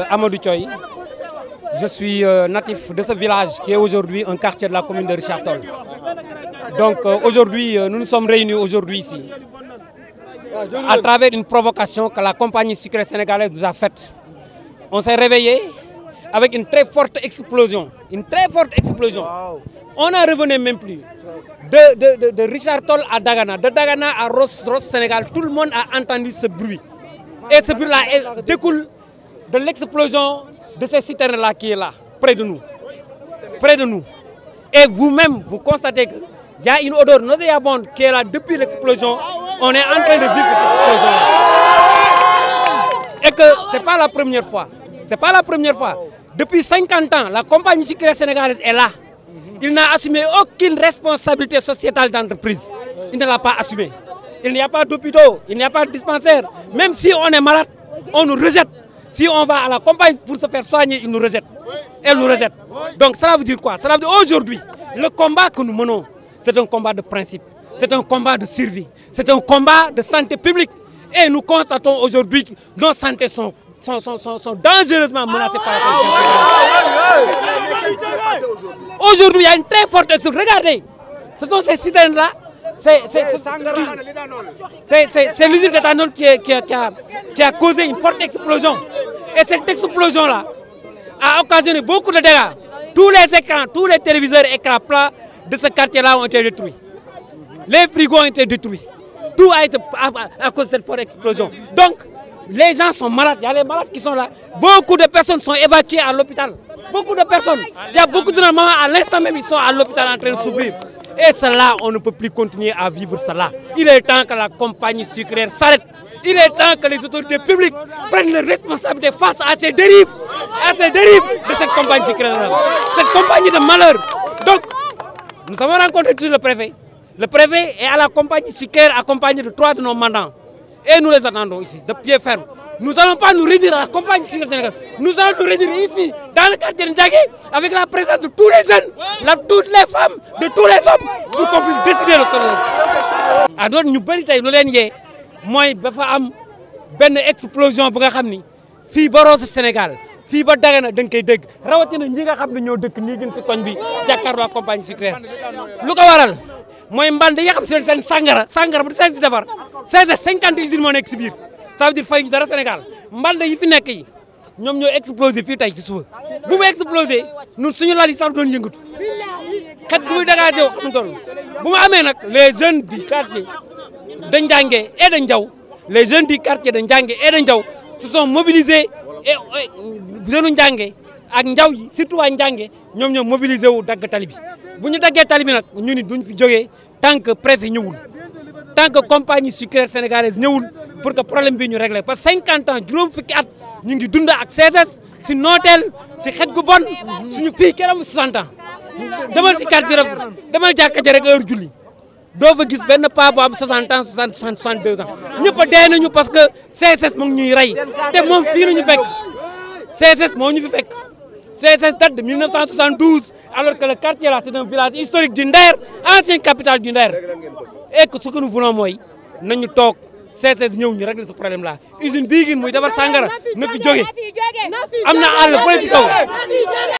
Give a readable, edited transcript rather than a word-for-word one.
Amadou Thioy, je suis natif de ce village qui est aujourd'hui un quartier de la commune de Richard Toll. Donc aujourd'hui, nous nous sommes réunis aujourd'hui ici à travers une provocation que la compagnie sucrière sénégalaise nous a faite. On s'est réveillé avec une très forte explosion, On n'en revenait même plus. De Richard Toll à Dagana, de Dagana à Ross Sénégal, tout le monde a entendu ce bruit. Et ce bruit-là découle de l'explosion de ces citernes-là qui est là, près de nous. Et vous-même, vous constatez qu'il y a une odeur nauséabonde qui est là depuis l'explosion. On est en train de vivre cette explosion-là. Et que ce n'est pas la première fois. Depuis 50 ans, la compagnie sucrière sénégalaise est là. Il n'a assumé aucune responsabilité sociétale d'entreprise. Il ne l'a pas assumé. Il n'y a pas d'hôpitaux, il n'y a pas de dispensaire. Même si on est malade, on nous rejette. Si on va à la compagnie pour se faire soigner, ils nous rejettent. Elle nous rejette. Donc cela veut dire quoi? Cela veut dire aujourd'hui, le combat que nous menons, c'est un combat de principe, c'est un combat de survie, c'est un combat de santé publique. Et nous constatons aujourd'hui que nos santé sont dangereusement menacées par la pandémie. Aujourd'hui, il y a une très forte explosion. Regardez, ce sont ces citernes-là. C'est l'usine d'éthanol qui a causé une forte explosion. Et cette explosion-là a occasionné beaucoup de dégâts. Tous les écrans, tous les téléviseurs écrans plats de ce quartier-là ont été détruits. Les frigos ont été détruits. Tout a été à cause de cette forte explosion. Donc, les gens sont malades. Il y a les malades qui sont là. Beaucoup de personnes sont évacuées à l'hôpital. Beaucoup de personnes. Il y a beaucoup de mamans à l'instant même, ils sont à l'hôpital en train de souffrir. Et cela, on ne peut plus continuer à vivre cela. Il est temps que la compagnie sucrière s'arrête. Il est temps que les autorités publiques prennent leurs responsabilités face à ces dérives de cette compagnie sucrière. Cette compagnie de malheur. Donc, nous avons rencontré tout le préfet. Le préfet est à la compagnie sucrière accompagné de 3 de nos mandants. Et nous les attendons ici, de pied ferme. Nous n'allons pas nous réduire à la compagnie sucrière sénégalaise. Nous allons nous réduire ici, dans le quartier de Ndiagué, avec la présence de tous les jeunes, toutes les femmes, de tous les hommes, pour qu'on puisse décider le temps. Alors, nous avons dafa am benn explosion bu nga xam ni fii ba Rosso Sénégal fii ba Dagana da nga koy dégg rawatina ñi nga xam ne ñoo dëkk nii gën si koñ bi jàkkaarloo compagnie sucrière. Lu ko waral mooy mband yi nga xam si seen sangara bu seen si defar 50 usines moo nekk si biir ça veut dire fay ñu dara Sénégal mband yi fi nekk yi ñoom ñoo explosé fii tey ci suba bu mu explosé ñun suñu lal yi sax doon yëngatu xet bu muy dégagé wu xam toll bu mu amee nag les jeunes du quartier de Ndiangué et de Ndiaw, les jeunes du quartier de Ndiangué et de Ndiaw se sont mobilisés et jeunes Ndiangué ak Ndiaw yi surtout waa Ndiangué ñoom ñoo mobilisé wu dagg tali bi bu ñu daggee tali bi nag ñu ni duñ fi jógee tant que préfet ñëwul tant que compagnie sucrière sénégalaise ñëwul pour que problème bi ñu réglé parce que 50 ans juróom fukki at ñu ngi dund ak CSS si nooteel si xet gu bon suñu fii kenn 60 ans demal si quartier demal jàkka ja rek heure julli doo fa gis benn paa bu am 60 ans 62 ans ñëpp a dee nañu parce que CSS moo ngi ñuy rey te moom fii la ñu fekk CSS moo ñu fi fekk CSS date de 1972 alors que le quartier là c'est un village historique du Nder ancienne capitale du Nder et que ce que nous voulons mooy nañu toog CSS ñëw ñu régler ce problème là usine bii gin muy defar sangara na fi jóge am na àll bële ci kaw